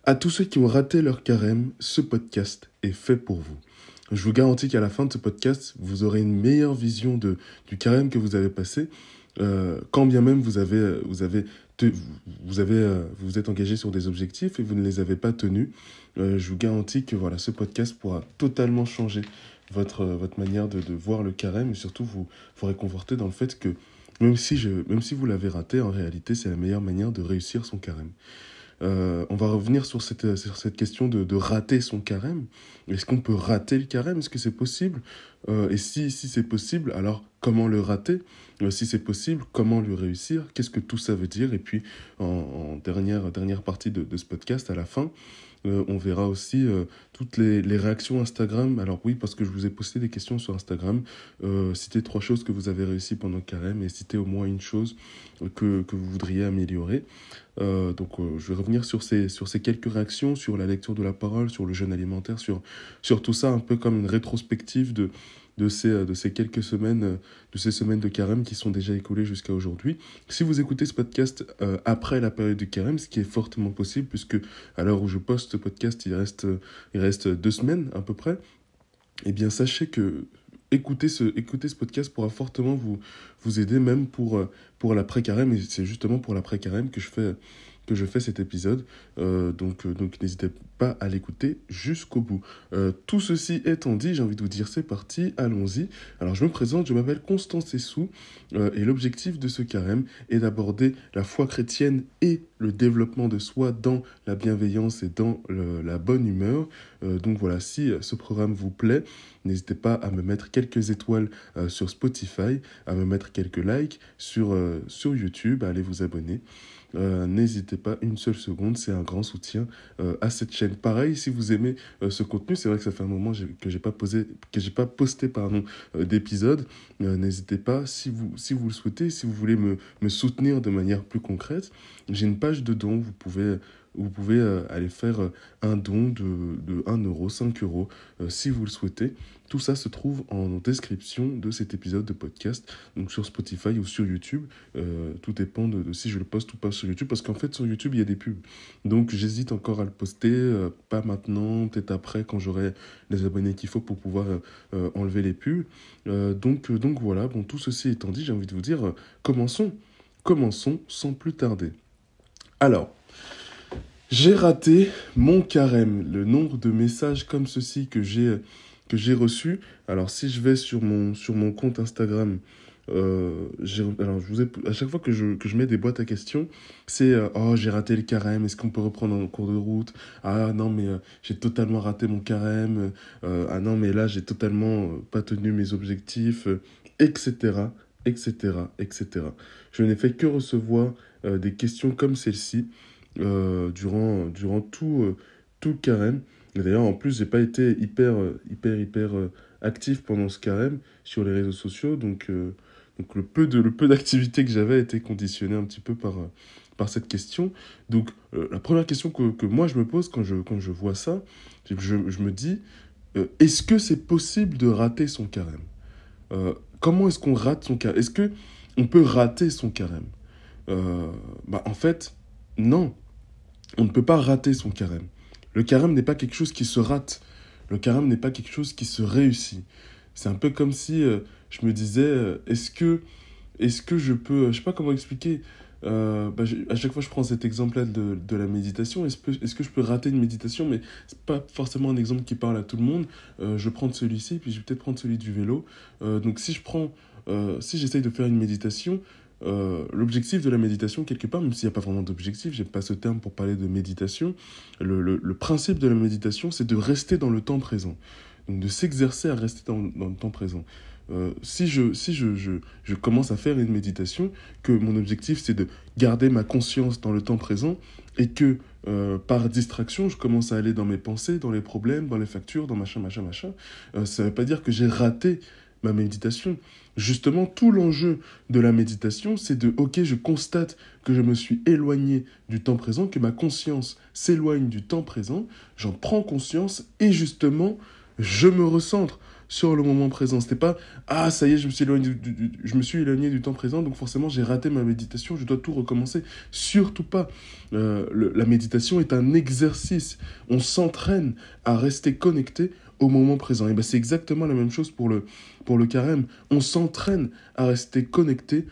À tous ceux qui ont raté leur carême, ce podcast est fait pour vous. Je vous garantis qu'à la fin de ce podcast, vous aurez une meilleure vision du carême que vous avez passé, quand bien même vous vous êtes engagé sur des objectifs et vous ne les avez pas tenus. Je vous garantis que voilà, ce podcast pourra totalement changer votre manière de voir le carême et surtout vous réconforter dans le fait que même si vous l'avez raté, en réalité, c'est la meilleure manière de réussir son carême. On va revenir sur cette question de rater son carême. Est-ce qu'on peut rater le carême? Est-ce que c'est possible? Et si c'est possible, alors comment le rater? Si c'est possible, comment le réussir? Qu'est-ce que tout ça veut dire? Et puis, en dernière partie de ce podcast, à la fin, on verra aussi toutes les réactions Instagram. Alors oui, parce que je vous ai posté des questions sur Instagram. Citez 3 choses que vous avez réussi pendant le carême et citez au moins une chose que vous voudriez améliorer. Je vais revenir sur ces quelques réactions, sur la lecture de la parole, sur le jeûne alimentaire, sur tout ça, un peu comme une rétrospective de ces quelques semaines, de ces semaines de carême qui sont déjà écoulées jusqu'à aujourd'hui. Si vous écoutez ce podcast après la période du carême, ce qui est fortement possible, puisque à l'heure où je poste ce podcast, il reste 2 semaines à peu près, eh bien sachez que écouter ce podcast pourra fortement vous aider, même pour l'après-carême, et c'est justement pour l'après-carême que je fais cet épisode. Donc n'hésitez pas à l'écouter jusqu'au bout. Tout ceci étant dit, j'ai envie de vous dire, c'est parti, allons-y. Alors je me présente, je m'appelle Constance Essou, et l'objectif de ce carême est d'aborder la foi chrétienne et le développement de soi dans la bienveillance et dans la bonne humeur. Donc voilà, si ce programme vous plaît, n'hésitez pas à me mettre quelques étoiles sur Spotify, à me mettre quelques likes sur YouTube, à aller vous abonner. N'hésitez pas une seule seconde, c'est un grand soutien à cette chaîne. Pareil, si vous aimez ce contenu, c'est vrai que ça fait un moment que j'ai pas posté d'épisode. N'hésitez pas, si vous le souhaitez, si vous voulez me soutenir de manière plus concrète, j'ai une page de dons. Vous pouvez aller faire un don de 1 euro, 5 euros, si vous le souhaitez. Tout ça se trouve en description de cet épisode de podcast, donc sur Spotify ou sur YouTube. Tout dépend de si je le poste ou pas sur YouTube, parce qu'en fait, sur YouTube, il y a des pubs. Donc, j'hésite encore à le poster, pas maintenant, peut-être après, quand j'aurai les abonnés qu'il faut pour pouvoir enlever les pubs. Donc voilà, bon, tout ceci étant dit, j'ai envie de vous dire, commençons sans plus tarder. Alors, j'ai raté mon carême, le nombre de messages comme ceci que j'ai reçus. Alors, si je vais sur mon compte Instagram, alors à chaque fois que je mets des boîtes à questions, c'est oh, j'ai raté le carême, est-ce qu'on peut reprendre en cours de route? Ah non, mais j'ai totalement raté mon carême. Ah non, mais là, j'ai totalement pas tenu mes objectifs, etc., etc., etc. Je n'ai fait que recevoir des questions comme celle-ci durant tout le carême. Et d'ailleurs, en plus, j'ai pas été hyper actif pendant ce carême sur les réseaux sociaux, donc le peu d'activité que j'avais a été conditionné un petit peu par cette question. Donc, la première question que moi je me pose quand je vois ça, c'est que je me dis, est-ce que c'est possible de rater son carême? Comment est-ce qu'on rate son carême? Est-ce que on peut rater son carême? En fait, non. On ne peut pas rater son carême. Le carême n'est pas quelque chose qui se rate. Le carême n'est pas quelque chose qui se réussit. C'est un peu comme si je me disais, est-ce que je peux, je sais pas comment expliquer. À chaque fois, je prends cet exemple-là de la méditation. Est-ce que je peux rater une méditation? Mais c'est pas forcément un exemple qui parle à tout le monde. Je vais prendre celui-ci, puis je vais peut-être prendre celui du vélo. Donc, si j'essaye de faire une méditation, l'objectif de la méditation, quelque part, même s'il n'y a pas vraiment d'objectif, j'aime pas ce terme pour parler de méditation, le principe de la méditation, c'est de rester dans le temps présent. Donc de s'exercer à rester dans le temps présent. Si je commence à faire une méditation, que mon objectif c'est de garder ma conscience dans le temps présent, et que par distraction, je commence à aller dans mes pensées, dans les problèmes, dans les factures, dans machin, ça ne veut pas dire que j'ai raté ma méditation. Justement, tout l'enjeu de la méditation, c'est ok, je constate que je me suis éloigné du temps présent, que ma conscience s'éloigne du temps présent, j'en prends conscience et justement, je me recentre sur le moment présent. C'était pas, ah, ça y est, je me suis éloigné du temps présent, donc forcément j'ai raté ma méditation, je dois tout recommencer. Surtout pas. La méditation est un exercice. On s'entraîne à rester connecté au moment présent. Et ben c'est exactement la même chose pour le carême. On s'entraîne à rester connecté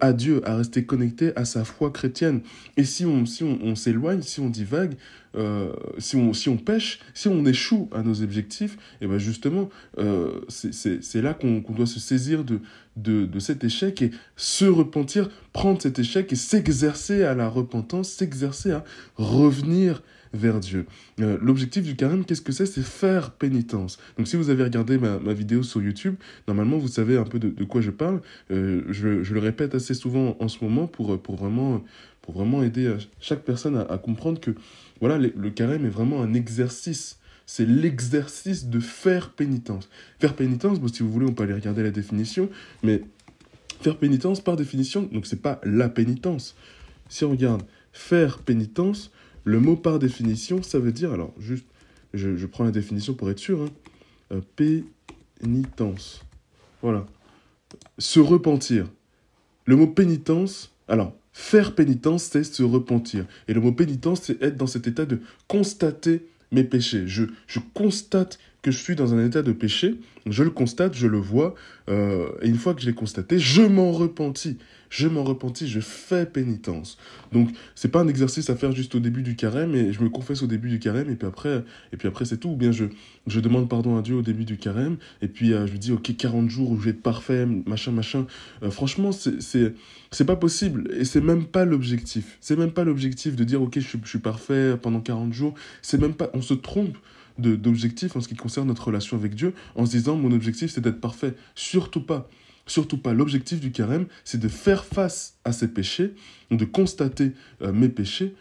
à Dieu, à rester connecté à sa foi chrétienne. Et si on s'éloigne, si on divague, si on pêche, si on échoue à nos objectifs, et ben justement, c'est là qu'on doit se saisir de cet échec et se repentir, prendre cet échec et s'exercer à la repentance, s'exercer à revenir vers Dieu. L'objectif du carême, qu'est-ce que c'est? C'est faire pénitence. Donc si vous avez regardé ma vidéo sur YouTube, normalement vous savez un peu de quoi je parle. Je le répète assez souvent en ce moment pour vraiment aider chaque personne à comprendre que voilà, le carême est vraiment un exercice. C'est l'exercice de faire pénitence. Faire pénitence, bon, si vous voulez, on peut aller regarder la définition, mais faire pénitence, par définition, donc c'est pas la pénitence. Si on regarde faire pénitence, le mot par définition, ça veut dire, alors juste, je prends la définition pour être sûr, hein, pénitence. Voilà. Se repentir. Le mot pénitence, alors, faire pénitence, c'est se repentir. Et le mot pénitence, c'est être dans cet état de constater mes péchés. Je constate que je suis dans un état de péché, je le constate, je le vois, et une fois que je l'ai constaté, je m'en repentis. Je fais pénitence. Donc, c'est pas un exercice à faire juste au début du carême, et je me confesse au début du carême, et puis après c'est tout. Ou bien je demande pardon à Dieu au début du carême, et puis je lui dis, ok, 40 jours où je vais être parfait, machin. Franchement, c'est pas possible, et c'est même pas l'objectif. C'est même pas l'objectif de dire, ok, je suis parfait pendant 40 jours. C'est même pas, on se trompe d'objectif en ce qui concerne notre relation avec Dieu, en se disant, mon objectif, c'est d'être parfait. Surtout pas. Surtout pas. L'objectif du carême, c'est de faire face à ses péchés, de constater mes péchés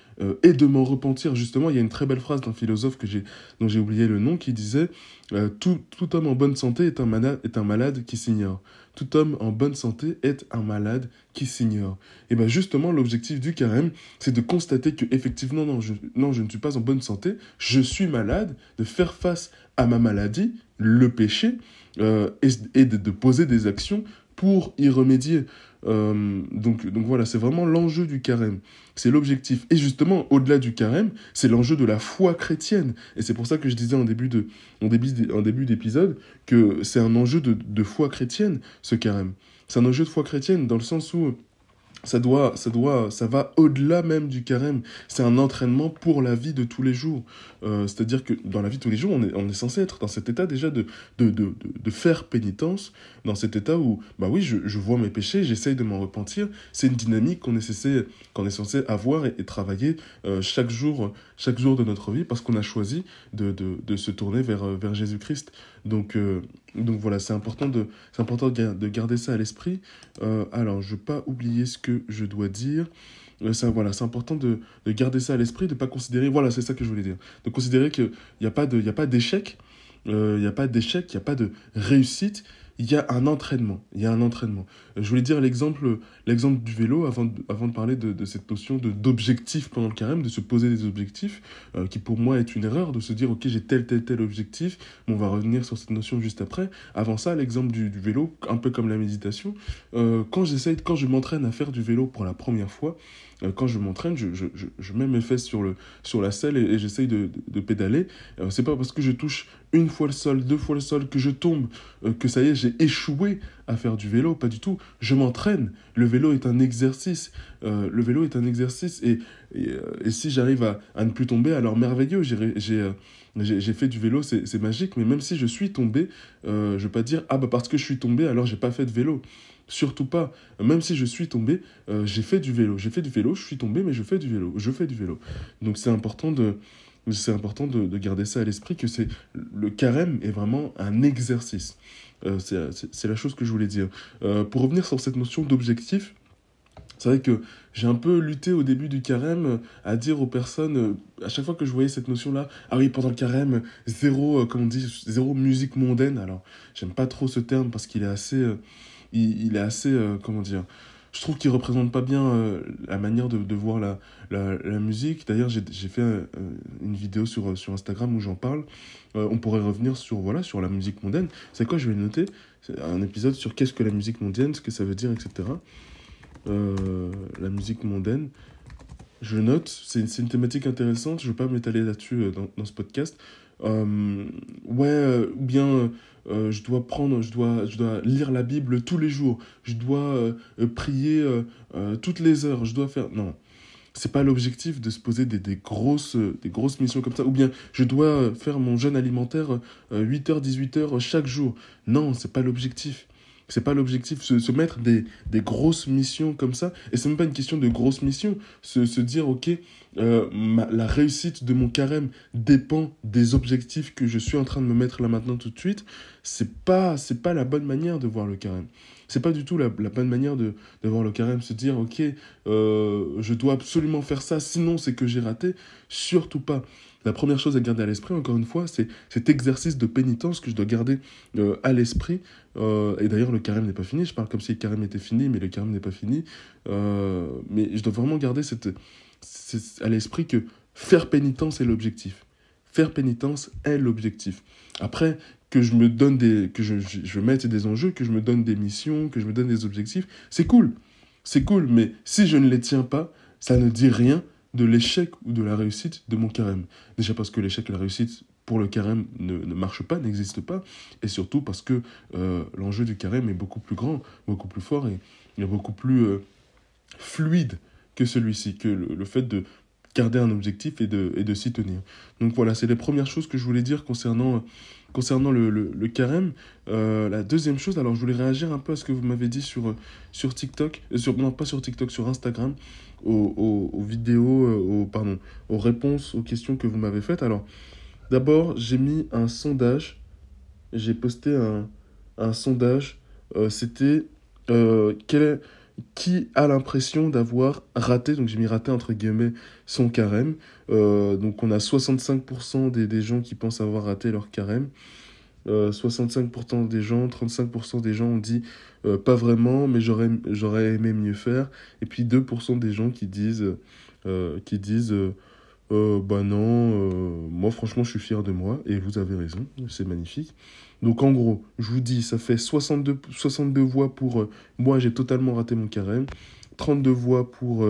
et de m'en repentir. Justement, il y a une très belle phrase d'un philosophe dont j'ai oublié le nom qui disait tout homme en bonne santé est un malade qui s'ignore. Tout homme en bonne santé est un malade qui s'ignore. Et bien justement, l'objectif du carême, c'est de constater que effectivement, non, je ne suis pas en bonne santé, je suis malade, de faire face à ma maladie, le péché, et de poser des actions pour y remédier. Donc voilà, c'est vraiment l'enjeu du carême. C'est l'objectif. Et justement, au-delà du carême, c'est l'enjeu de la foi chrétienne. Et c'est pour ça que je disais en début d'épisode que c'est un enjeu de foi chrétienne, ce carême. C'est un enjeu de foi chrétienne dans le sens où ça va au-delà même du carême. C'est un entraînement pour la vie de tous les jours. C'est-à-dire que dans la vie de tous les jours, on est censé être dans cet état déjà de faire pénitence, dans cet état où, bah oui, je vois mes péchés, j'essaye de m'en repentir. C'est une dynamique qu'on est censé avoir et travailler chaque jour de notre vie parce qu'on a choisi de se tourner vers Jésus-Christ. Donc voilà, c'est important de garder ça à l'esprit. Alors, je ne veux pas oublier ce que je dois dire. Voilà, c'est important de garder ça à l'esprit, de ne pas considérer... Voilà, c'est ça que je voulais dire. De considérer qu'il n'y a pas d'échec, il n'y a pas d'échec, il n'y a pas de réussite. Il y a un entraînement. Je voulais dire l'exemple du vélo avant de parler de cette notion d'objectif pendant le carême, de se poser des objectifs, qui pour moi est une erreur, de se dire, ok, j'ai tel objectif, mais on va revenir sur cette notion juste après. Avant ça, l'exemple du vélo, un peu comme la méditation, quand je m'entraîne à faire du vélo pour la première fois, quand je m'entraîne, je mets mes fesses sur la selle et j'essaye de pédaler. C'est pas parce que je touche une fois le sol, deux fois le sol, que je tombe, que ça y est, j'ai échoué à faire du vélo. Pas du tout. Je m'entraîne. Le vélo est un exercice. Et si j'arrive à ne plus tomber, alors merveilleux. J'ai fait du vélo, c'est magique. Mais même si je suis tombé, je vais pas dire, ah bah parce que je suis tombé, alors j'ai pas fait de vélo. Surtout pas. Même si je suis tombé, j'ai fait du vélo. Je suis tombé, mais je fais du vélo. Donc c'est important de garder ça à l'esprit, que le carême est vraiment un exercice. C'est la chose que je voulais dire. Pour revenir sur cette notion d'objectif, c'est vrai que j'ai un peu lutté au début du carême à dire aux personnes, à chaque fois que je voyais cette notion-là, ah oui, pendant le carême, zéro musique mondaine. Alors, j'aime pas trop ce terme parce qu'il est assez, comment dire, je trouve qu'il représente pas bien la manière de voir la musique. D'ailleurs, j'ai fait une vidéo sur Instagram où j'en parle. On pourrait revenir sur, voilà, sur la musique mondaine. C'est quoi, je vais le noter. C'est un épisode sur qu'est-ce que la musique mondaine, ce que ça veut dire, etc. La musique mondaine. Je note, c'est une thématique intéressante, je ne veux pas m'étaler là-dessus dans ce podcast. Ouais, ou bien je dois lire la Bible tous les jours, je dois prier toutes les heures, je dois faire... Non, c'est pas l'objectif de se poser des grosses missions comme ça, ou bien je dois faire mon jeûne alimentaire 8h, 18h chaque jour. Non, c'est pas l'objectif. C'est pas l'objectif, se mettre des grosses missions comme ça. Et c'est même pas une question de grosses missions. Se dire, ok, la réussite de mon carême dépend des objectifs que je suis en train de me mettre là maintenant tout de suite. C'est pas la bonne manière de voir le carême. C'est pas du tout la bonne manière de voir le carême. Se dire, ok, je dois absolument faire ça, sinon c'est que j'ai raté. Surtout pas. La première chose à garder à l'esprit, encore une fois, c'est cet exercice de pénitence que je dois garder à l'esprit. Et d'ailleurs, le carême n'est pas fini. Je parle comme si le carême était fini, mais le carême n'est pas fini. Mais je dois vraiment garder à l'esprit que faire pénitence est l'objectif. Faire pénitence est l'objectif. Après, que je me donne que je mette des enjeux, que je me donne des missions, que je me donne des objectifs, c'est cool. C'est cool, mais si je ne les tiens pas, ça ne dit rien de l'échec ou de la réussite de mon carême. Déjà parce que l'échec et la réussite pour le carême ne marche pas, n'existe pas, et surtout parce que l'enjeu du carême est beaucoup plus grand, beaucoup plus fort et beaucoup plus fluide que celui-ci, que le fait de garder un objectif et de s'y tenir. Donc voilà, c'est les premières choses que je voulais dire concernant le carême. La deuxième chose, alors je voulais réagir un peu à ce que vous m'avez dit sur TikTok, non pas sur TikTok, sur Instagram, aux vidéos, aux réponses aux questions que vous m'avez faites. Alors, d'abord, j'ai mis un sondage, j'ai posté un sondage, c'était qui a l'impression d'avoir raté, donc j'ai mis raté entre guillemets, son carême. Donc on a 65% des gens qui pensent avoir raté leur carême. 65% des gens, 35% des gens ont dit pas vraiment, mais j'aurais aimé mieux faire. Et puis 2% des gens qui disent bah non, moi franchement je suis fier de moi et vous avez raison, c'est magnifique. Donc en gros, je vous dis, ça fait 62 voix pour moi j'ai totalement raté mon carême, 32 voix pour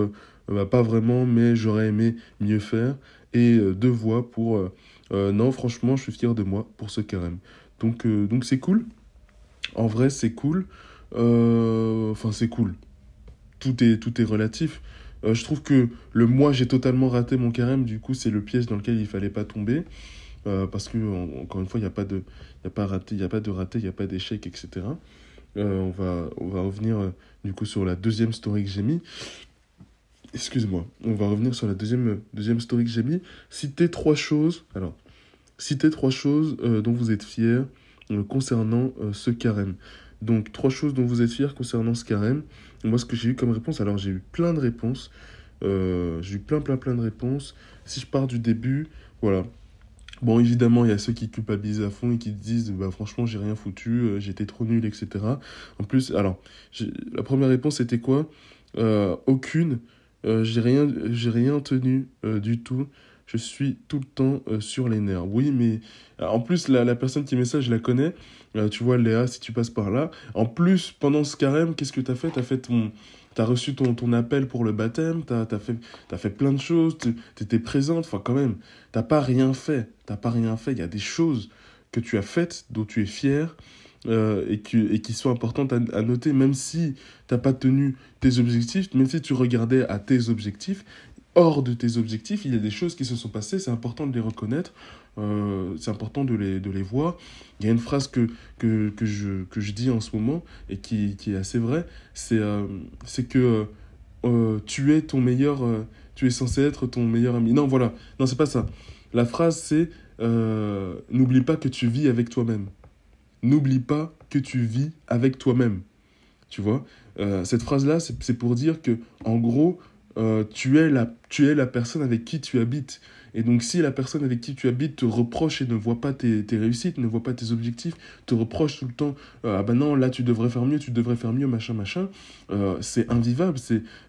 bah, pas vraiment mais j'aurais aimé mieux faire et 2 voix pour non franchement je suis fier de moi pour ce carême. Donc c'est cool, en vrai c'est cool, enfin c'est cool, tout est relatif. Je trouve que le moi, j'ai totalement raté mon carême, du coup, c'est le piège dans lequel il fallait pas tomber. Parce que, encore une fois, il n'y a pas de raté, il n'y a pas de raté, il n'y a pas d'échec, etc. On va revenir, du coup, sur la deuxième story que j'ai mis. Excuse-moi. On va revenir sur la deuxième story que j'ai mis. Citez trois choses. Alors, citez trois choses dont vous êtes fiers concernant ce carême. Donc, trois choses dont vous êtes fiers concernant ce carême. Moi, ce que j'ai eu comme réponse, alors j'ai eu plein de réponses. J'ai eu plein de réponses. Si je pars du début, voilà. Bon, évidemment, il y a ceux qui culpabilisent à fond et qui disent, bah, franchement, j'ai rien foutu, j'étais trop nul, etc. En plus, alors, la première réponse, c'était quoi? Aucune. J'ai rien tenu du tout. Je suis tout le temps sur les nerfs. Oui, mais en plus, la personne qui met ça, je la connais. Tu vois, Léa, si tu passes par là. En plus, pendant ce carême, qu'est-ce que t'as fait? T'as reçu ton appel pour le baptême, t'as fait plein de choses, t'étais présente, enfin quand même, t'as pas rien fait. Il y a des choses que tu as faites, dont tu es fier, et qui sont importantes à noter, même si t'as pas tenu tes objectifs, même si tu regardais à tes objectifs, hors de tes objectifs, il y a des choses qui se sont passées, c'est important de les reconnaître, c'est important de les voir. Il y a une phrase que je dis en ce moment, et qui est assez vraie, c'est que tu es censé être ton meilleur ami. Non, voilà, non, c'est pas ça. La phrase, c'est n'oublie pas que tu vis avec toi-même. N'oublie pas que tu vis avec toi-même. Tu vois, cette phrase-là, c'est pour dire que, en gros, tu es la personne avec qui tu habites. Et donc, si la personne avec qui tu habites te reproche et ne voit pas tes réussites, ne voit pas tes objectifs, te reproche tout le temps, ah ben non, là, tu devrais faire mieux, machin, machin, c'est invivable,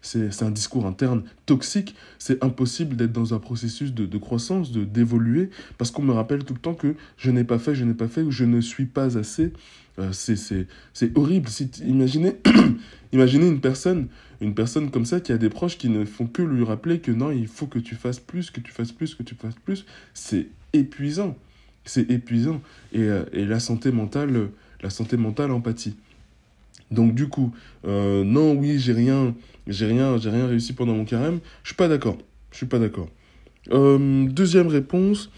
c'est un discours interne toxique, c'est impossible d'être dans un processus de croissance, d'évoluer, parce qu'on me rappelle tout le temps que je n'ai pas fait, ou je ne suis pas assez. C'est horrible. Imaginez, imaginez une personne comme ça qui a des proches qui ne font que lui rappeler que non, il faut que tu fasses plus, que tu fasses plus, que tu fasses plus. C'est épuisant. C'est épuisant. Et la santé mentale empathie. Donc du coup, non, oui, j'ai rien réussi pendant mon carême. Je suis pas d'accord. Je suis pas d'accord. Deuxième réponse.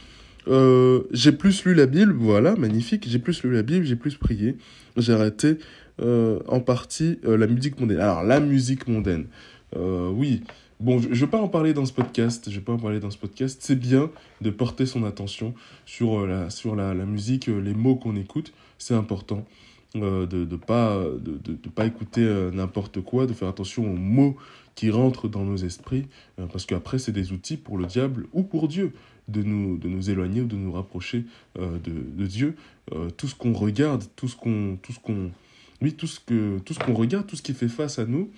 J'ai plus lu la Bible, voilà, magnifique. J'ai plus lu la Bible, j'ai plus prié. J'ai arrêté en partie la musique mondaine. Alors, la musique mondaine, oui. Bon, je ne vais pas en parler dans ce podcast. Je vais pas en parler dans ce podcast. C'est bien de porter son attention sur la musique, les mots qu'on écoute. C'est important de pas écouter n'importe quoi, de faire attention aux mots qui rentrent dans nos esprits, parce qu'après, c'est des outils pour le diable ou pour Dieu de nous éloigner ou de nous rapprocher de Dieu. Tout ce qu'on regarde, tout ce qu'on regarde, tout ce qui fait face à nous,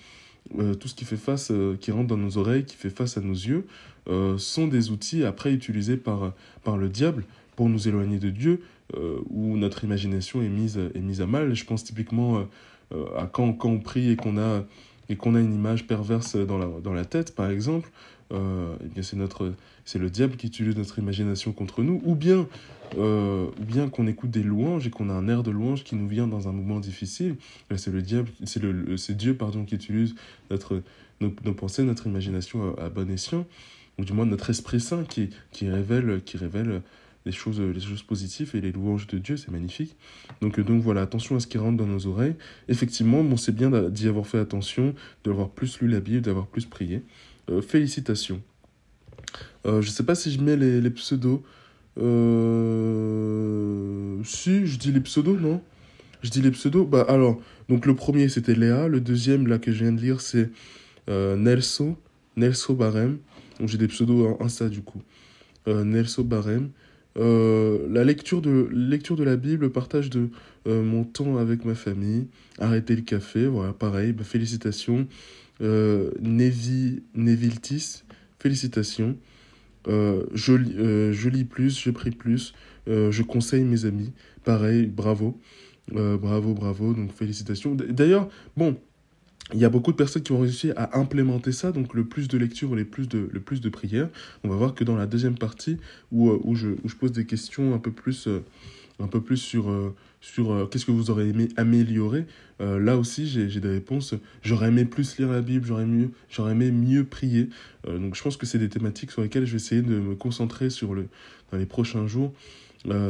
tout ce qui fait face, qui rentre dans nos oreilles, qui fait face à nos yeux, sont des outils après utilisés par le diable pour nous éloigner de Dieu, où notre imagination est mise à mal. Je pense typiquement à quand on prie et qu'on a une image perverse dans la tête, par exemple, eh bien c'est le diable qui utilise notre imagination contre nous, ou bien qu'on écoute des louanges et qu'on a un air de louange qui nous vient dans un moment difficile. Là, c'est Dieu, pardon, qui utilise nos pensées, notre imagination à bon escient, ou du moins notre Esprit Saint qui révèle les choses positives, et les louanges de Dieu, c'est magnifique. Donc voilà, attention à ce qui rentre dans nos oreilles. Effectivement, bon, c'est bien d'y avoir fait attention, d'avoir plus lu la Bible, d'avoir plus prié. Félicitations. Je ne sais pas si je mets les pseudos. Si, je dis les pseudos, non? Je dis les pseudos. Bah alors, donc le premier c'était Léa, le deuxième là que je viens de lire c'est Nelso Barem. Donc j'ai des pseudos Insta du coup. Nelso Barem. La lecture de la Bible, le partage de mon temps avec ma famille, arrêter le café, voilà, pareil, bah, félicitations. Neviltis, félicitations. Je lis plus, je prie plus, je conseille mes amis, pareil, bravo. Bravo, donc félicitations. D'ailleurs, bon, il y a beaucoup de personnes qui ont réussi à implémenter ça, donc le plus de lecture, le plus de prières. On va voir que dans la deuxième partie, où je pose des questions un peu plus sur qu'est-ce que vous aurez aimé améliorer, là aussi j'ai des réponses. J'aurais aimé plus lire la Bible, j'aurais aimé mieux prier. Donc je pense que c'est des thématiques sur lesquelles je vais essayer de me concentrer dans les prochains jours,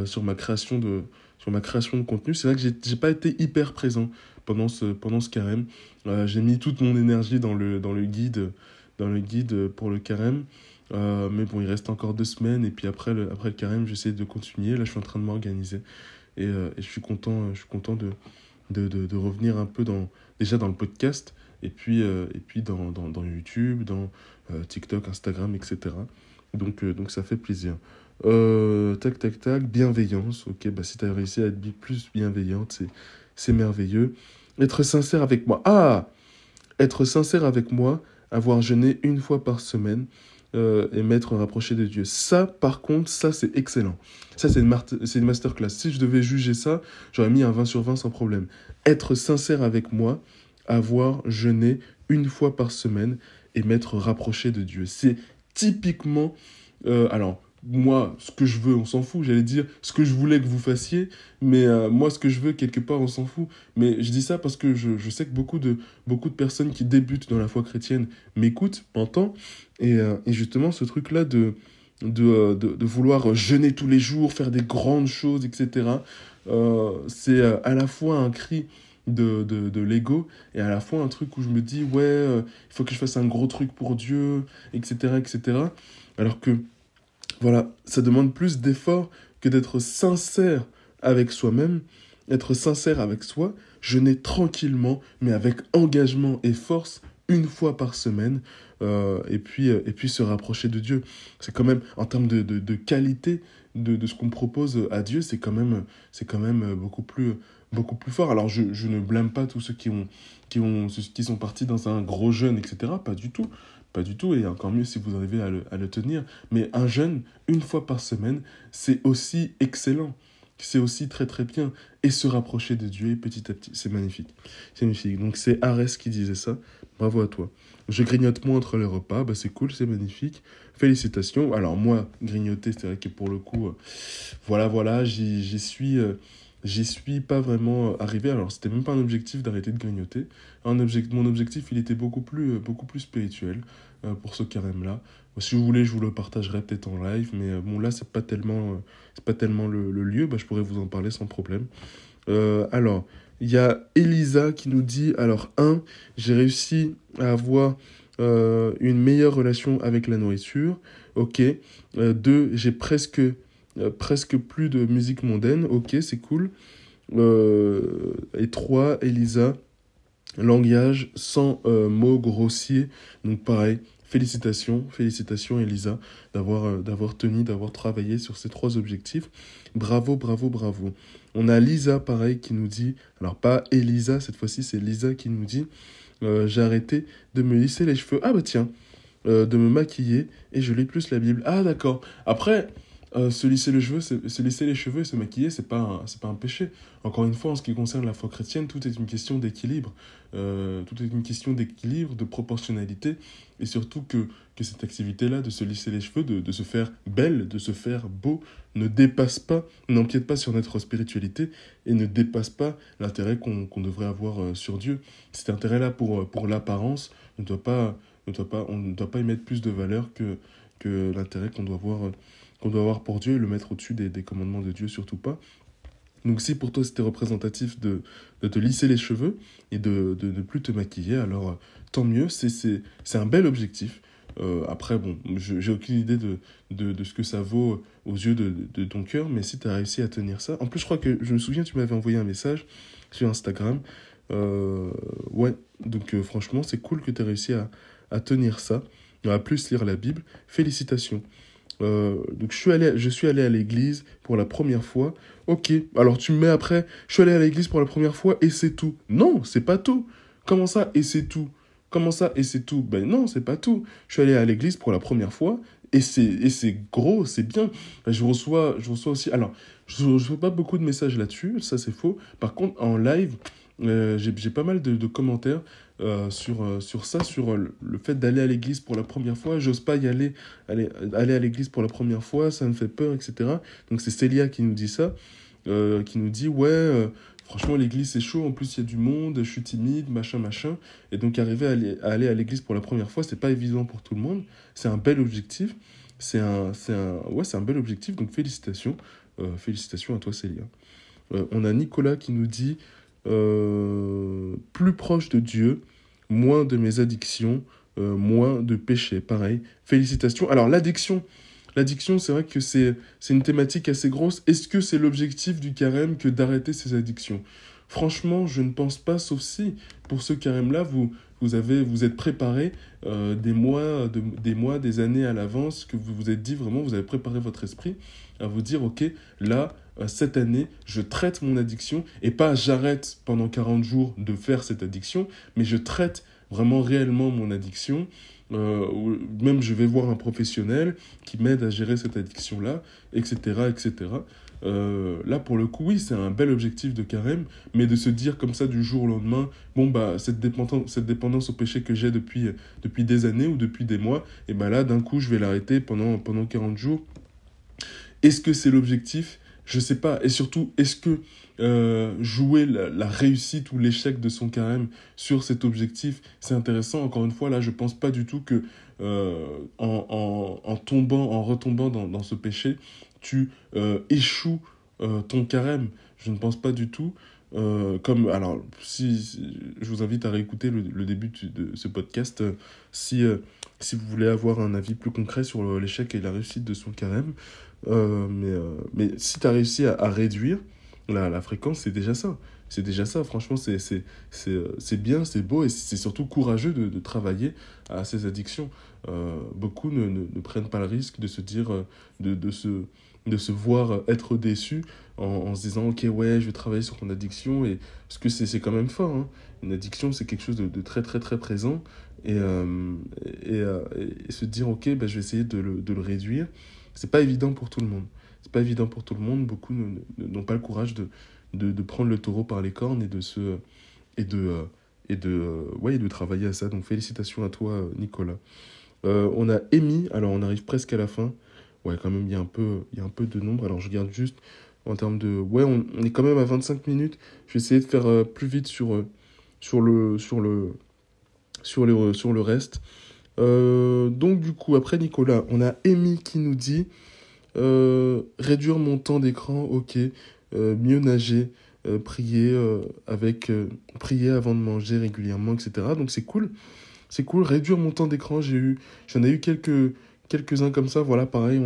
sur ma création de contenu. C'est vrai que j'ai pas été hyper présent pendant ce carême. J'ai mis toute mon énergie dans le guide pour le carême. Mais bon, il reste encore 2 semaines, et puis après le carême, j'essaie de continuer. Là, je suis en train de m'organiser, et je suis content de revenir un peu déjà dans le podcast, et puis dans YouTube, dans TikTok, Instagram, etc. Donc ça fait plaisir. Tac, bienveillance. Ok, bah si tu as réussi à être plus bienveillante, c'est merveilleux. Être sincère avec moi. Être sincère avec moi, avoir jeûné 1 fois par semaine, et m'être rapproché de Dieu. Ça, par contre, ça, c'est excellent. Ça, c'est une masterclass. Si je devais juger ça, j'aurais mis un 20 sur 20 sans problème. Être sincère avec moi, avoir jeûné 1 fois par semaine et m'être rapproché de Dieu. C'est typiquement... alors, moi, ce que je veux, on s'en fout. J'allais dire ce que je voulais que vous fassiez, mais moi, ce que je veux, quelque part, on s'en fout. Mais je dis ça parce que je sais que beaucoup de personnes qui débutent dans la foi chrétienne m'écoutent, m'entendent, et justement, ce truc-là de vouloir jeûner tous les jours, faire des grandes choses, etc., c'est à la fois un cri de l'ego, et à la fois un truc où je me dis, ouais, il faut que je fasse un gros truc pour Dieu, etc. Alors que, voilà, ça demande plus d'efforts que d'être sincère avec soi-même, être sincère avec soi, jeûner tranquillement, mais avec engagement et force, une fois par semaine, et puis se rapprocher de Dieu. C'est quand même, en termes de qualité de ce qu'on propose à Dieu, c'est quand même beaucoup plus fort. Alors je ne blâme pas tous ceux qui sont partis dans un gros jeûne, etc. Pas du tout. Pas du tout, et encore mieux si vous arrivez à le tenir. Mais un jeûne, une fois par semaine, c'est aussi excellent. C'est aussi très très bien. Et se rapprocher de Dieu petit à petit, c'est magnifique. C'est magnifique. Donc c'est Arès qui disait ça. Bravo à toi. Je grignote moins entre les repas, bah c'est cool, c'est magnifique. Félicitations. Alors moi, grignoter, c'est vrai que pour le coup, voilà, j'y suis pas vraiment arrivé. Alors c'était même pas un objectif d'arrêter de grignoter. Mon objectif, il était beaucoup plus spirituel pour ce carême-là. Si vous voulez, je vous le partagerai peut-être en live, mais bon là, c'est pas tellement le lieu. Bah, je pourrais vous en parler sans problème. Alors, il y a Elisa qui nous dit, alors j'ai réussi à avoir une meilleure relation avec la nourriture. Ok. 2, j'ai presque plus de musique mondaine. Ok, c'est cool. Et 3, Elisa, langage sans mots grossiers. Donc pareil, félicitations Elisa d'avoir tenu, d'avoir travaillé sur ces 3 objectifs. Bravo, bravo, bravo. On a Lisa, pareil, qui nous dit, alors pas Elisa, cette fois-ci c'est Lisa qui nous dit, j'ai arrêté de me lisser les cheveux. Ah bah tiens, de me maquiller et je lis plus la Bible. Ah d'accord. Après, se lisser les cheveux et se maquiller, c'est pas un péché. Encore une fois, en ce qui concerne la foi chrétienne, tout est une question d'équilibre. Tout est une question d'équilibre, de proportionnalité, et surtout que cette activité-là, de se lisser les cheveux, de se faire belle, de se faire beau, ne dépasse pas, n'empiète pas sur notre spiritualité, et ne dépasse pas l'intérêt qu'on devrait avoir sur Dieu. Cet intérêt-là pour l'apparence on ne doit pas y mettre plus de valeur que l'intérêt qu'on doit avoir pour Dieu et le mettre au-dessus des commandements de Dieu, surtout pas. Donc si pour toi c'était représentatif de te lisser les cheveux et de ne plus te maquiller, alors tant mieux, c'est un bel objectif. Après, bon, j'ai aucune idée de ce que ça vaut aux yeux de ton cœur, mais si tu as réussi à tenir ça... En plus, je crois que, je me souviens, tu m'avais envoyé un message sur Instagram. Ouais, donc franchement, c'est cool que tu aies réussi à tenir ça, à plus lire la Bible. Félicitations. Donc je suis allé à l'église pour la première fois. Ok, alors tu me mets après, je suis allé à l'église pour la première fois et c'est tout. Non, c'est pas tout. Comment ça et c'est tout? Comment ça et c'est tout? Ben non, c'est pas tout. Je suis allé à l'église pour la première fois et c'est gros, c'est bien. Je reçois aussi. Alors, je reçois pas beaucoup de messages là-dessus, ça c'est faux. Par contre, en live, j'ai pas mal de commentaires sur ça, sur le fait d'aller à l'église pour la première fois. J'ose pas aller à l'église pour la première fois, ça me fait peur, etc. Donc c'est Célia qui nous dit ça, qui nous dit, ouais, franchement l'église c'est chaud, en plus il y a du monde, je suis timide, machin. Et donc arriver à aller à l'église pour la première fois, c'est pas évident pour tout le monde. C'est un bel objectif. C'est un bel objectif, donc félicitations. Félicitations à toi Célia. On a Nicolas qui nous dit, plus proche de Dieu, moins de mes addictions, moins de péchés. Pareil, félicitations. Alors l'addiction, c'est vrai que c'est une thématique assez grosse. Est-ce que c'est l'objectif du carême que d'arrêter ces addictions? Franchement, je ne pense pas, sauf si pour ce carême-là, vous êtes préparé des années à l'avance, que vous vous êtes dit vraiment, vous avez préparé votre esprit à vous dire, ok, là, cette année, je traite mon addiction, et pas j'arrête pendant 40 jours de faire cette addiction, mais je traite vraiment réellement mon addiction, ou même je vais voir un professionnel qui m'aide à gérer cette addiction-là, etc., etc. Là, pour le coup, oui, c'est un bel objectif de carême, mais de se dire comme ça du jour au lendemain, bon, bah, cette dépendance au péché que j'ai depuis des années ou depuis des mois, et bah là, d'un coup, je vais l'arrêter pendant 40 jours. Est-ce que c'est l'objectif? Je sais pas. Et surtout, est-ce que jouer la réussite ou l'échec de son carême sur cet objectif, c'est intéressant? Encore une fois, là, je pense pas du tout que en retombant dans ce péché, tu échoues ton carême. Je ne pense pas du tout. Alors, si je vous invite à réécouter le début de ce podcast, si vous voulez avoir un avis plus concret sur l'échec et la réussite de son carême. Mais si tu as réussi à réduire la fréquence, c'est déjà ça. c'est déjà ça. Franchement, c'est bien, c'est beau et c'est surtout courageux de travailler à ces addictions. Beaucoup ne prennent pas le risque de se dire, de, de se, de se voir être déçus en se disant, ok, ouais, je vais travailler sur ton addiction. Parce que c'est quand même fort, hein. Une addiction, c'est quelque chose de très, très, très présent. Et, euh, et se dire, ok, bah, je vais essayer de le réduire. C'est pas évident pour tout le monde. C'est pas évident pour tout le monde. Beaucoup n'ont pas le courage de prendre le taureau par les cornes et ouais, et de travailler à ça. Donc félicitations à toi, Nicolas. On a Amy, alors on arrive presque à la fin. Ouais, quand même, il y a un peu de nombre. Alors je regarde juste en termes de... Ouais, on est quand même à 25 minutes. Je vais essayer de faire plus vite sur le, sur le, sur le reste. Donc du coup, après Nicolas, on a Amy qui nous dit réduire mon temps d'écran, ok. Mieux nager, prier avant de manger régulièrement, etc. Donc c'est cool. C'est cool, réduire mon temps d'écran, j'en ai eu quelques-uns comme ça, voilà, pareil,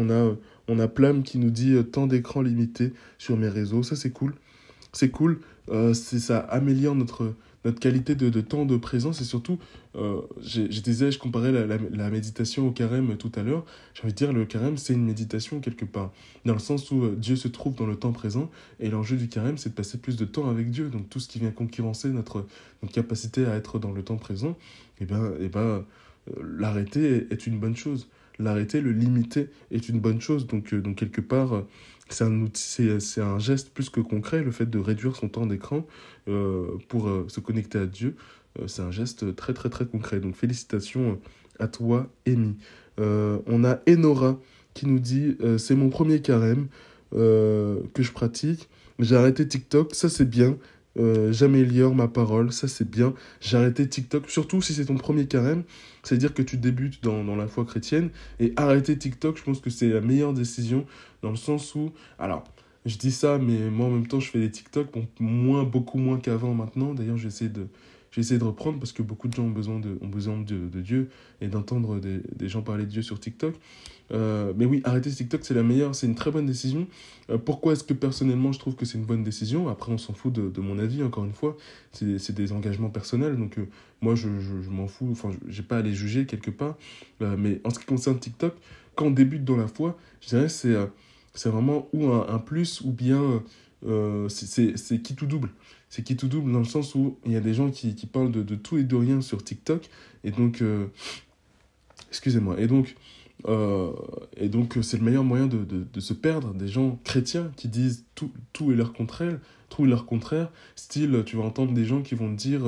on a Plam qui nous dit temps d'écran limité sur mes réseaux, ça c'est cool, c'est cool, ça améliore notre qualité de temps de présence et surtout, je disais, je comparais la méditation au carême tout à l'heure, j'ai envie de dire, le carême c'est une méditation quelque part, dans le sens où Dieu se trouve dans le temps présent et l'enjeu du carême c'est de passer plus de temps avec Dieu, donc tout ce qui vient concurrencer notre capacité à être dans le temps présent, l'arrêter est une bonne chose. L'arrêter, le limiter est une bonne chose. Donc quelque part, c'est un geste plus que concret, le fait de réduire son temps d'écran pour se connecter à Dieu. C'est un geste très, très, très concret. Donc félicitations à toi, Amy. On a Enora qui nous dit c'est mon premier carême que je pratique. J'ai arrêté TikTok, ça c'est bien. J'améliore ma parole, ça c'est bien. J'ai arrêté TikTok, surtout si c'est ton premier carême, c'est-à-dire que tu débutes dans la foi chrétienne. Et arrêter TikTok, je pense que c'est la meilleure décision, dans le sens où... Alors, je dis ça, mais moi en même temps, je fais des TikTok, bon, beaucoup moins qu'avant maintenant. D'ailleurs, j'ai essayé de reprendre parce que beaucoup de gens ont besoin de Dieu et d'entendre des gens parler de Dieu sur TikTok. Mais oui, arrêter TikTok, c'est la meilleure, c'est une très bonne décision. Pourquoi est-ce que personnellement je trouve que c'est une bonne décision? Après, on s'en fout de mon avis, encore une fois. C'est des engagements personnels, donc moi, je m'en fous, enfin, j'ai pas à les juger quelque part. Mais en ce qui concerne TikTok, quand on débute dans la foi, je dirais c'est vraiment ou un plus ou bien c'est qui tout double. C'est qui tout double dans le sens où il y a des gens qui parlent de tout et de rien sur TikTok. Et donc, excusez-moi. Et donc c'est le meilleur moyen de se perdre. Des gens chrétiens qui disent tout et leur contraire. Tout et leur contraire. Style, tu vas entendre des gens qui vont te dire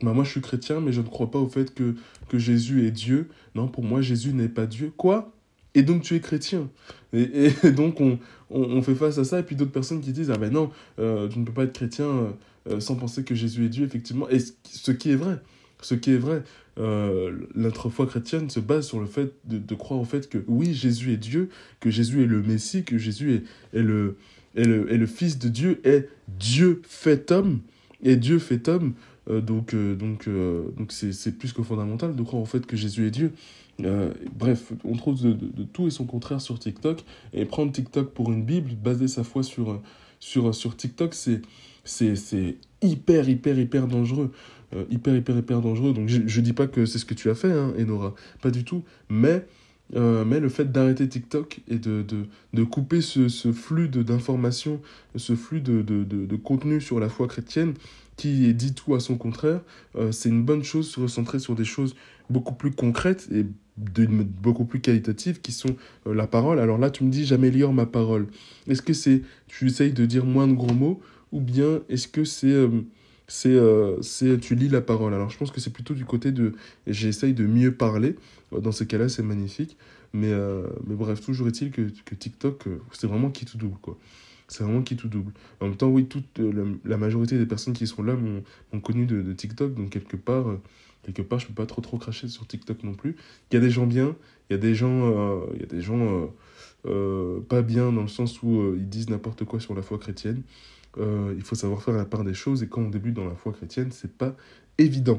bah, moi je suis chrétien, mais je ne crois pas au fait que Jésus est Dieu. Non, pour moi, Jésus n'est pas Dieu. Quoi? Et donc tu es chrétien. Et donc on fait face à ça. Et puis d'autres personnes qui disent ah ben non, tu ne peux pas être chrétien sans penser que Jésus est Dieu, effectivement. Et ce qui est vrai. Ce qui est vrai. Notre foi chrétienne se base sur le fait de croire au fait que oui, Jésus est Dieu, que Jésus est le Messie, que Jésus est le Fils de Dieu, est Dieu fait homme, et Dieu fait homme. Donc c'est plus que fondamental de croire au fait que Jésus est Dieu. Bref, on trouve de tout et son contraire sur TikTok, et prendre TikTok pour une Bible, baser sa foi sur TikTok, c'est hyper, hyper, hyper dangereux. Hyper dangereux. Donc je dis pas que c'est ce que tu as fait, hein, Enora, pas du tout, mais le fait d'arrêter TikTok et de couper ce flux d'informations, ce flux de contenu sur la foi chrétienne qui dit tout à son contraire, c'est une bonne chose, se recentrer sur des choses beaucoup plus concrètes et beaucoup plus qualitatives qui sont la parole. Alors là, tu me dis, j'améliore ma parole. Est-ce que tu essayes de dire moins de gros mots ou bien est-ce que tu lis la parole? Alors je pense que c'est plutôt du côté de j'essaye de mieux parler. Dans ces cas-là, c'est magnifique. Mais bref, toujours est-il que TikTok, c'est vraiment qui tout double, quoi. C'est vraiment qui tout double. En même temps, oui, la majorité des personnes qui sont là m'ont connu de TikTok, donc quelque part, je peux pas trop cracher sur TikTok non plus. Il y a des gens bien, il y a des gens pas bien dans le sens où ils disent n'importe quoi sur la foi chrétienne. Il faut savoir faire la part des choses et quand on débute dans la foi chrétienne, c'est pas évident.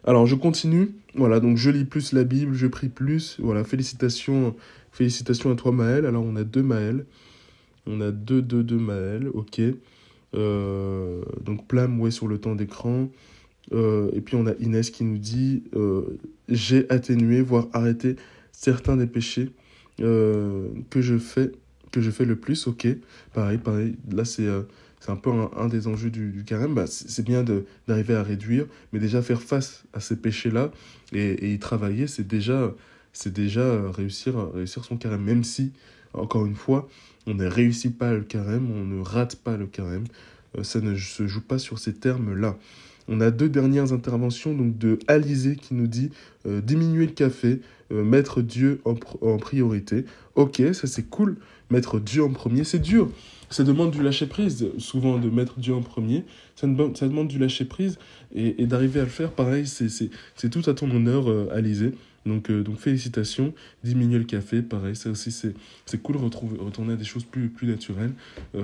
Alors je continue, voilà, donc je lis plus la Bible, je prie plus, voilà, félicitations à toi Maël. Alors on a deux Maël, on a deux Maël, ok. Donc Plam, ouais, sur le temps d'écran. Et puis on a Inès qui nous dit j'ai atténué, voire arrêté certains des péchés que je fais le plus. Ok, pareil. Là, c'est un peu un des enjeux du carême. Bah, c'est bien d'arriver à réduire, mais déjà faire face à ces péchés-là et y travailler, c'est déjà réussir son carême. Même si, encore une fois, on ne réussit pas le carême, on ne rate pas le carême. Ça ne se joue pas sur ces termes-là. On a deux dernières interventions donc de Alizé qui nous dit diminuer le café, mettre Dieu en priorité. Ok, ça c'est cool. Mettre Dieu en premier, c'est dur. Ça demande du lâcher-prise, souvent de mettre Dieu en premier. Ça demande du lâcher-prise et d'arriver à le faire. Pareil, c'est tout à ton honneur, Alizé. Donc félicitations. Diminuer le café, pareil, ça aussi c'est cool, retourner à des choses plus naturelles.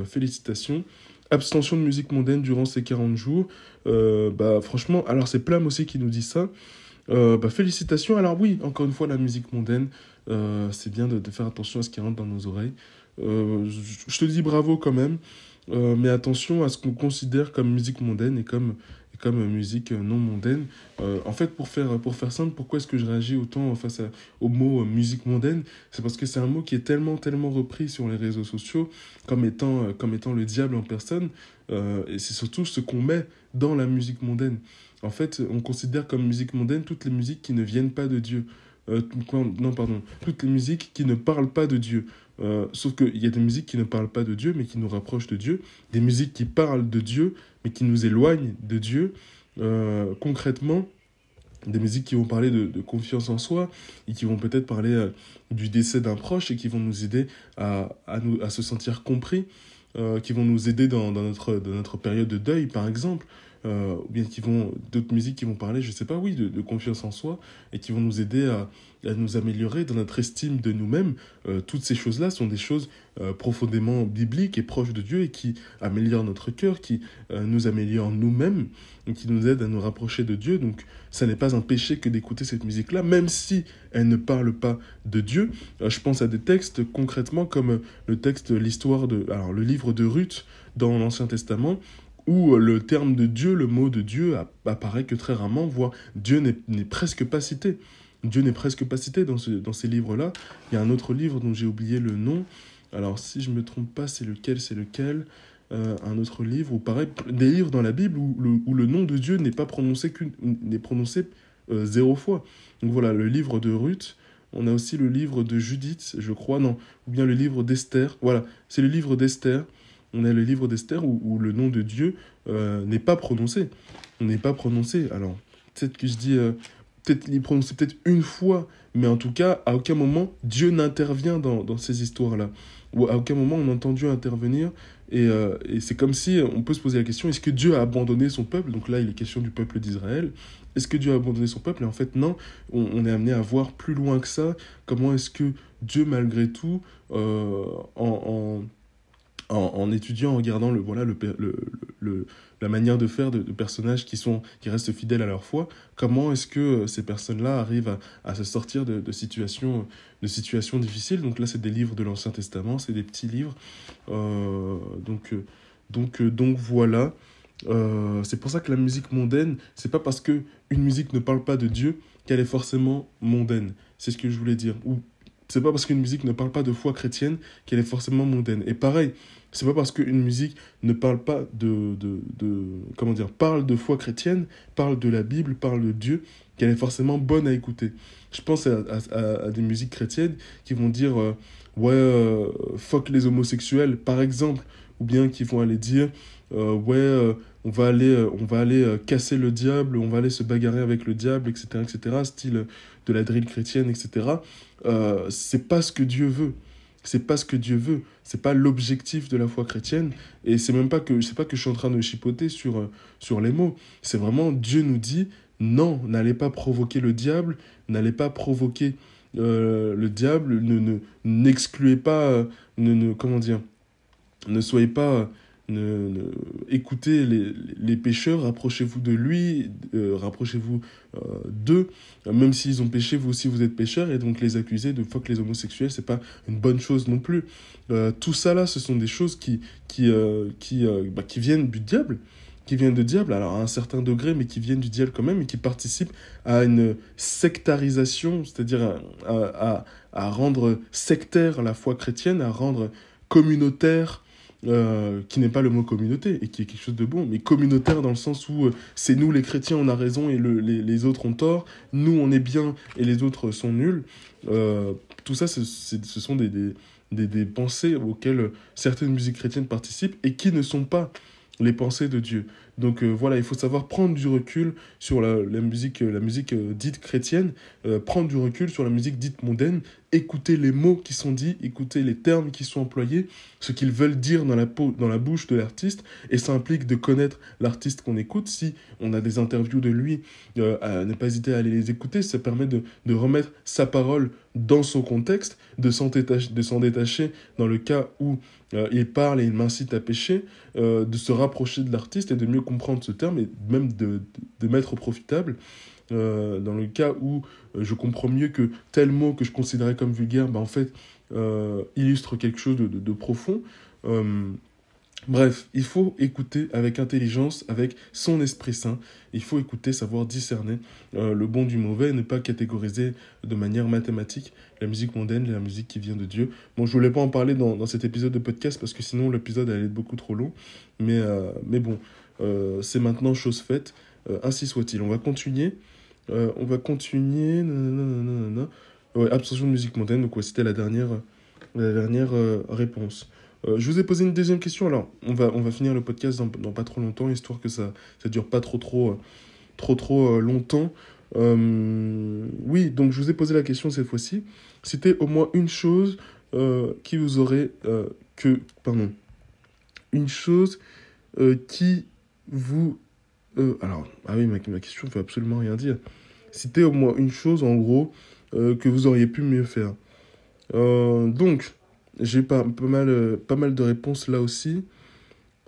Félicitations. Abstention de musique mondaine durant ces 40 jours. Bah, franchement, alors c'est Plam aussi qui nous dit ça. Bah, félicitations. Alors oui, encore une fois, la musique mondaine, c'est bien de faire attention à ce qui rentre dans nos oreilles. Je te dis bravo quand même, mais attention à ce qu'on considère comme musique mondaine et comme musique non mondaine. En fait, pour faire simple, pourquoi est-ce que je réagis autant au mot musique mondaine? C'est parce que c'est un mot qui est tellement repris sur les réseaux sociaux comme étant le diable en personne. Et c'est surtout ce qu'on met dans la musique mondaine. En fait, on considère comme musique mondaine toutes les musiques qui ne viennent pas de Dieu. Non, pardon. Toutes les musiques qui ne parlent pas de Dieu. Sauf qu'il y a des musiques qui ne parlent pas de Dieu, mais qui nous rapprochent de Dieu. Des musiques qui parlent de Dieu, mais qui nous éloignent de Dieu. Concrètement, des musiques qui vont parler de confiance en soi et qui vont peut-être parler du décès d'un proche et qui vont nous aider à se sentir compris, qui vont nous aider dans notre période de deuil, par exemple. Ou bien d'autres musiques qui vont parler, je sais pas, oui, de confiance en soi et qui vont nous aider à nous améliorer dans notre estime de nous-mêmes. Toutes ces choses-là sont des choses profondément bibliques et proches de Dieu et qui améliorent notre cœur, qui nous améliorent nous-mêmes et qui nous aident à nous rapprocher de Dieu. Donc, ça n'est pas un péché que d'écouter cette musique-là, même si elle ne parle pas de Dieu. Je pense à des textes concrètement comme alors le livre de Ruth dans l'Ancien Testament, où le terme de Dieu, le mot de Dieu apparaît que très rarement, voire Dieu n'est presque pas cité. Dieu n'est presque pas cité dans ces livres-là. Il y a un autre livre dont j'ai oublié le nom. Alors, si je ne me trompe pas, c'est lequel un autre livre, ou pareil, des livres dans la Bible où le nom de Dieu n'est prononcé 0 fois. Donc voilà, le livre de Ruth. On a aussi le livre de Judith, je crois, non, ou bien le livre d'Esther. Voilà, c'est le livre d'Esther. On a le livre d'Esther où le nom de Dieu n'est pas prononcé. On n'est pas prononcé. Alors, peut-être que je dis, peut-être il est prononcé peut-être une fois, mais en tout cas, à aucun moment, Dieu n'intervient dans ces histoires-là. Ou à aucun moment, on entend Dieu intervenir. Et c'est comme si on peut se poser la question, est-ce que Dieu a abandonné son peuple? Donc là, il est question du peuple d'Israël. Est-ce que Dieu a abandonné son peuple? Et en fait, non. On est amené à voir plus loin que ça. Comment est-ce que Dieu, malgré tout, en étudiant, en regardant la manière de faire de personnages qui restent fidèles à leur foi, comment est-ce que ces personnes-là arrivent à se sortir de situations difficiles. Donc là, c'est des livres de l'Ancien Testament, c'est des petits livres. Donc voilà. C'est pour ça que la musique mondaine, c'est pas parce que une musique ne parle pas de Dieu qu'elle est forcément mondaine. C'est ce que je voulais dire. Ou c'est pas parce qu'une musique ne parle pas de foi chrétienne qu'elle est forcément mondaine. Et pareil, c'est pas parce qu'une musique ne parle pas comment dire, parle de foi chrétienne, parle de la Bible, parle de Dieu, qu'elle est forcément bonne à écouter. Je pense à des musiques chrétiennes qui vont dire ouais, fuck les homosexuels, par exemple, ou bien qui vont aller dire ouais, on va aller casser le diable, on va aller se bagarrer avec le diable, etc., style de la drill chrétienne, etc. C'est pas ce que Dieu veut. C'est pas ce que Dieu veut. C'est pas l'objectif de la foi chrétienne. Et c'est pas que je suis en train de chipoter sur les mots. C'est vraiment, Dieu nous dit, non, n'allez pas provoquer le diable, n'allez pas provoquer le diable, n'excluez pas, comment dire, ne soyez pas écoutez les pécheurs, rapprochez-vous de lui, rapprochez-vous d'eux, même s'ils ont péché, vous aussi vous êtes pécheurs, et donc les accuser de fuck les homosexuels, c'est pas une bonne chose non plus. Tout ça là, ce sont des choses qui viennent du diable, qui viennent de diable, alors à un certain degré, mais qui viennent du diable quand même, et qui participent à une sectarisation, c'est-à-dire à rendre sectaire la foi chrétienne, à rendre communautaire, qui n'est pas le mot communauté, et qui est quelque chose de bon, mais communautaire dans le sens où c'est nous les chrétiens on a raison et les autres ont tort, nous on est bien et les autres sont nuls. Tout ça, ce sont des pensées auxquelles certaines musiques chrétiennes participent et qui ne sont pas les pensées de Dieu. Donc voilà, il faut savoir prendre du recul sur la musique dite chrétienne, prendre du recul sur la musique dite mondaine, écouter les mots qui sont dits, écouter les termes qui sont employés, ce qu'ils veulent dire dans la bouche de l'artiste, et ça implique de connaître l'artiste qu'on écoute. Si on a des interviews de lui, ne pas hésiter à aller les écouter, ça permet de remettre sa parole dans son contexte, de s'en détacher dans le cas où il parle et il m'incite à pécher, de se rapprocher de l'artiste et de mieux comprendre ce terme et même de mettre au profitable. Dans le cas où je comprends mieux que tel mot que je considérais comme vulgaire, en fait, illustre quelque chose de profond. Bref, il faut écouter avec intelligence, avec son esprit saint. Il faut écouter, savoir discerner le bon du mauvais et ne pas catégoriser de manière mathématique la musique mondaine et la musique qui vient de Dieu. Bon, je voulais pas en parler dans cet épisode de podcast parce que sinon l'épisode allait être beaucoup trop long. Mais bon, c'est maintenant chose faite. Ainsi soit-il. On va continuer. Nanana. Ouais, absorption de musique mondaine. Donc, ouais, c'était la dernière réponse. Je vous ai posé une deuxième question. Alors, on va finir le podcast dans pas trop longtemps, histoire que ça dure pas trop longtemps. Oui, donc je vous ai posé la question cette fois-ci. C'était au moins une chose qui vous aurait... Une chose qui vous... alors, ah oui, ma question ne veut absolument rien dire. C'était au moins une chose, en gros, que vous auriez pu mieux faire. Donc, j'ai pas mal de réponses là aussi.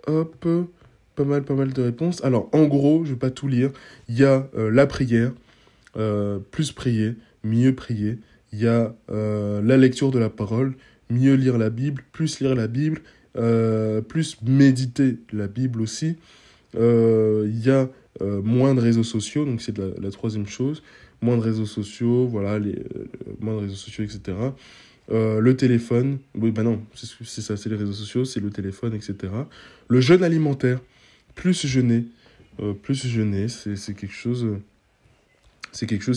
Hop, pas mal de réponses. Alors, en gros, je vais pas tout lire. Il y a la prière, plus prier, mieux prier. Il y a la lecture de la parole, mieux lire la Bible, plus lire la Bible, plus méditer la Bible aussi. Il y a moins de réseaux sociaux, donc c'est la troisième chose. Moins de réseaux sociaux, voilà, moins de réseaux sociaux, etc. Le téléphone, oui, non, c'est ça, c'est les réseaux sociaux, c'est le téléphone, etc. Le jeûne alimentaire, plus jeûner, c'est quelque chose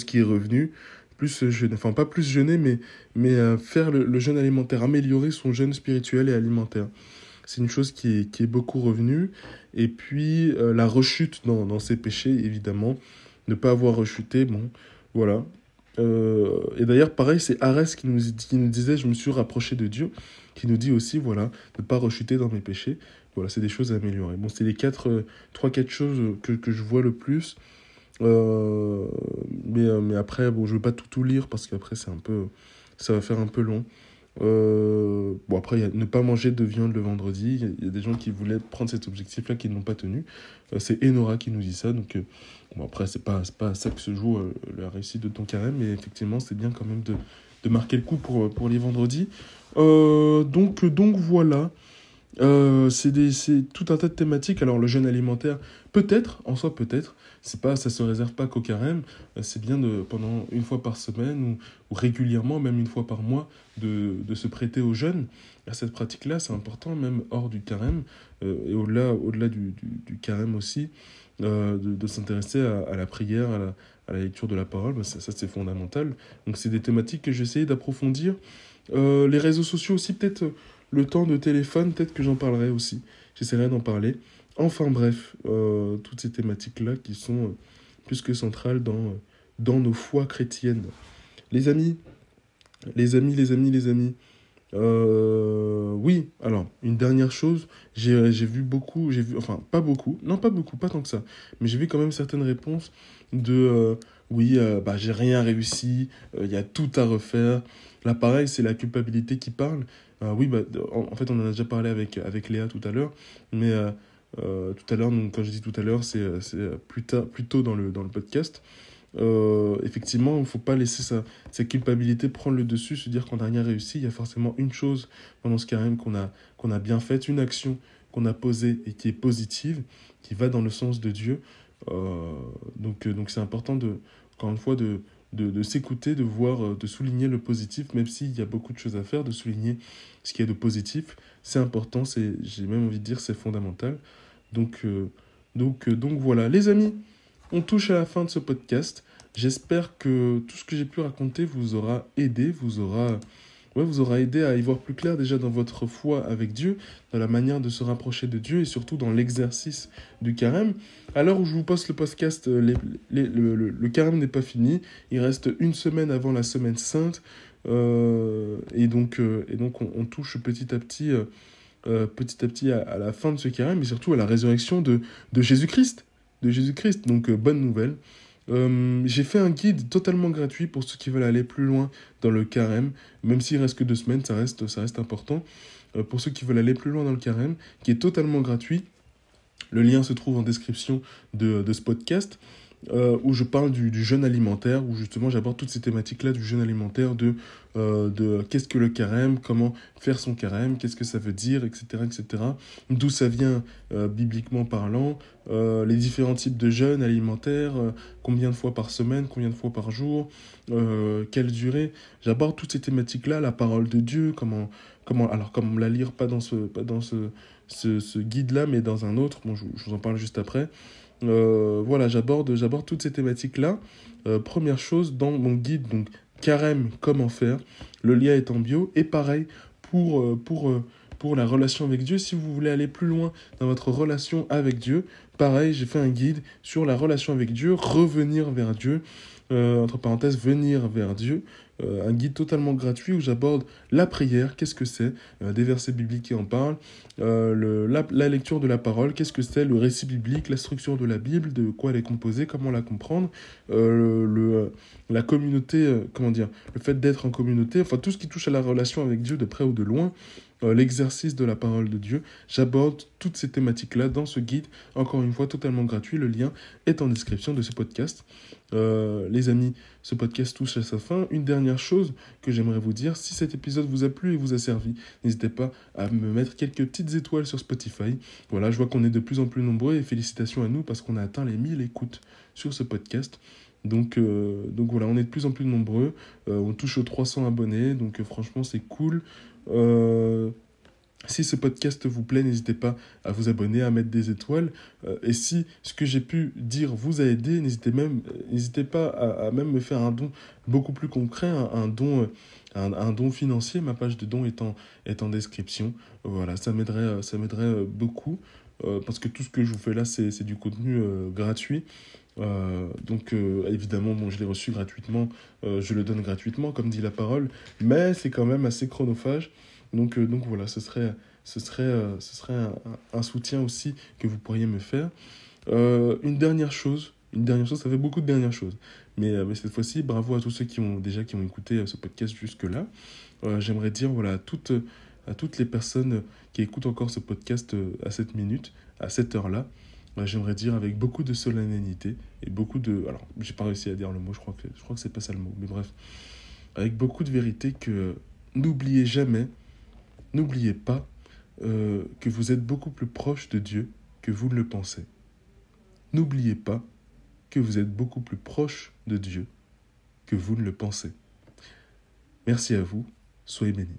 qui est revenu. Plus jeûner, enfin pas plus jeûner, mais faire le jeûne alimentaire, améliorer son jeûne spirituel et alimentaire. C'est une chose qui est beaucoup revenue. Et puis, la rechute dans ses péchés, évidemment. Ne pas avoir rechuté, bon, voilà. Et d'ailleurs, pareil, c'est Arès qui nous disait « Je me suis rapproché de Dieu », qui nous dit aussi, voilà, ne pas rechuter dans mes péchés. Voilà, c'est des choses à améliorer. Bon, c'est les 3-4 choses que je vois le plus. Mais après, bon, je ne veux pas tout lire parce qu'après, ça va faire un peu long. Bon, après, il y a ne pas manger de viande le vendredi. Il y a des gens qui voulaient prendre cet objectif-là qui ne l'ont pas tenu. C'est Enora qui nous dit ça. Donc, bon, après, c'est pas à ça que se joue la réussite de ton carême. Mais effectivement, c'est bien quand même de marquer le coup pour les vendredis. Donc voilà. C'est tout un tas de thématiques. Alors, le jeûne alimentaire, peut-être, ça se réserve pas qu'au carême. C'est bien pendant une fois par semaine ou régulièrement, même une fois par mois, de se prêter au jeûne. À cette pratique-là, c'est important, même hors du carême, et au-delà du carême aussi, de s'intéresser à la prière, à la lecture de la parole. Ça c'est fondamental. Donc, c'est des thématiques que j'essaie d'approfondir. Les réseaux sociaux aussi, peut-être le temps de téléphone, peut-être que j'en parlerai aussi. J'essaierai d'en parler. Enfin bref, toutes ces thématiques-là qui sont plus que centrales dans nos foi chrétiennes. Les amis, oui, alors, une dernière chose, j'ai vu, enfin, pas beaucoup, non pas beaucoup, pas tant que ça, mais j'ai vu quand même certaines réponses de oui, j'ai rien réussi, il y a tout à refaire. Là, pareil, c'est la culpabilité qui parle. Oui, en fait, on en a déjà parlé avec Léa tout à l'heure, mais tout à l'heure, donc quand je dis tout à l'heure, c'est plus tôt dans le podcast. Effectivement, il ne faut pas laisser sa culpabilité prendre le dessus, se dire qu'on n'a rien réussi. Il y a forcément une chose pendant ce carême qu'on a bien faite, une action qu'on a posée et qui est positive, qui va dans le sens de Dieu. Donc c'est important, encore une fois, de s'écouter, de voir, de souligner le positif, même s'il y a beaucoup de choses à faire, de souligner ce qu'il y a de positif. C'est important, j'ai même envie de dire, c'est fondamental. Donc voilà, les amis, on touche à la fin de ce podcast. J'espère que tout ce que j'ai pu raconter vous aura aidé, vous aura aidé à y voir plus clair déjà dans votre foi avec Dieu, dans la manière de se rapprocher de Dieu et surtout dans l'exercice du carême. À l'heure où je vous poste le podcast, le carême n'est pas fini. Il reste une semaine avant la semaine sainte. Et donc on touche petit à petit à la fin de ce carême, mais surtout à la résurrection de Jésus-Christ. De Jésus-Christ. Donc bonne nouvelle. J'ai fait un guide totalement gratuit pour ceux qui veulent aller plus loin dans le carême, même s'il reste que 2 semaines, ça reste important. Pour ceux qui veulent aller plus loin dans le carême, qui est totalement gratuit. Le lien se trouve en description de ce podcast, où je parle du jeûne alimentaire, où justement j'aborde toutes ces thématiques-là du jeûne alimentaire, de qu'est-ce que le carême, comment faire son carême, qu'est-ce que ça veut dire, etc., etc. D'où ça vient bibliquement parlant, les différents types de jeûne alimentaire, combien de fois par semaine, combien de fois par jour, quelle durée. J'aborde toutes ces thématiques-là, la parole de Dieu, comment la lire, pas dans ce guide-là, mais dans un autre. Bon, je vous en parle juste après. Voilà, j'aborde toutes ces thématiques-là. Première chose, dans mon guide, donc carême, comment faire, le lien est en bio. Et pareil, pour la relation avec Dieu, si vous voulez aller plus loin dans votre relation avec Dieu, pareil, j'ai fait un guide sur la relation avec Dieu, revenir vers Dieu, entre parenthèses, venir vers Dieu. Un guide totalement gratuit où j'aborde la prière, qu'est-ce que c'est, des versets bibliques qui en parlent, la lecture de la parole, qu'est-ce que c'est, le récit biblique, la structure de la Bible, de quoi elle est composée, comment la comprendre, la communauté, le fait d'être en communauté, enfin tout ce qui touche à la relation avec Dieu de près ou de loin, l'exercice de la parole de Dieu. J'aborde toutes ces thématiques-là dans ce guide, encore une fois totalement gratuit. Le lien est en description de ce podcast. Les amis, ce podcast touche à sa fin. Une dernière chose que j'aimerais vous dire, si cet épisode vous a plu et vous a servi, n'hésitez pas à me mettre quelques petites étoiles sur Spotify. Voilà, je vois qu'on est de plus en plus nombreux et félicitations à nous parce qu'on a atteint les 1000 écoutes sur ce podcast. Donc voilà, on est de plus en plus nombreux. On touche aux 300 abonnés, donc franchement c'est cool. Si ce podcast vous plaît, n'hésitez pas à vous abonner, à mettre des étoiles. Et si ce que j'ai pu dire vous a aidé, n'hésitez pas à même me faire un don beaucoup plus concret, un don financier. Ma page de don est en description. Voilà, ça m'aiderait beaucoup. Parce que tout ce que je vous fais là, c'est du contenu gratuit. Évidemment, bon, je l'ai reçu gratuitement, je le donne gratuitement, comme dit la parole, mais c'est quand même assez chronophage. Donc voilà, ce serait un soutien aussi que vous pourriez me faire. Une dernière chose, ça fait beaucoup de dernières choses, mais cette fois-ci, bravo à tous ceux qui ont écouté ce podcast jusque-là. J'aimerais dire voilà, à toutes les personnes qui écoutent encore ce podcast à cette minute, à cette heure-là, j'aimerais dire avec beaucoup de solennité et beaucoup de... Alors, j'ai pas réussi à dire le mot, je crois que c'est pas ça le mot, mais bref. Avec beaucoup de vérité que n'oubliez pas que vous êtes beaucoup plus proche de Dieu que vous ne le pensez. N'oubliez pas que vous êtes beaucoup plus proche de Dieu que vous ne le pensez. Merci à vous, soyez bénis.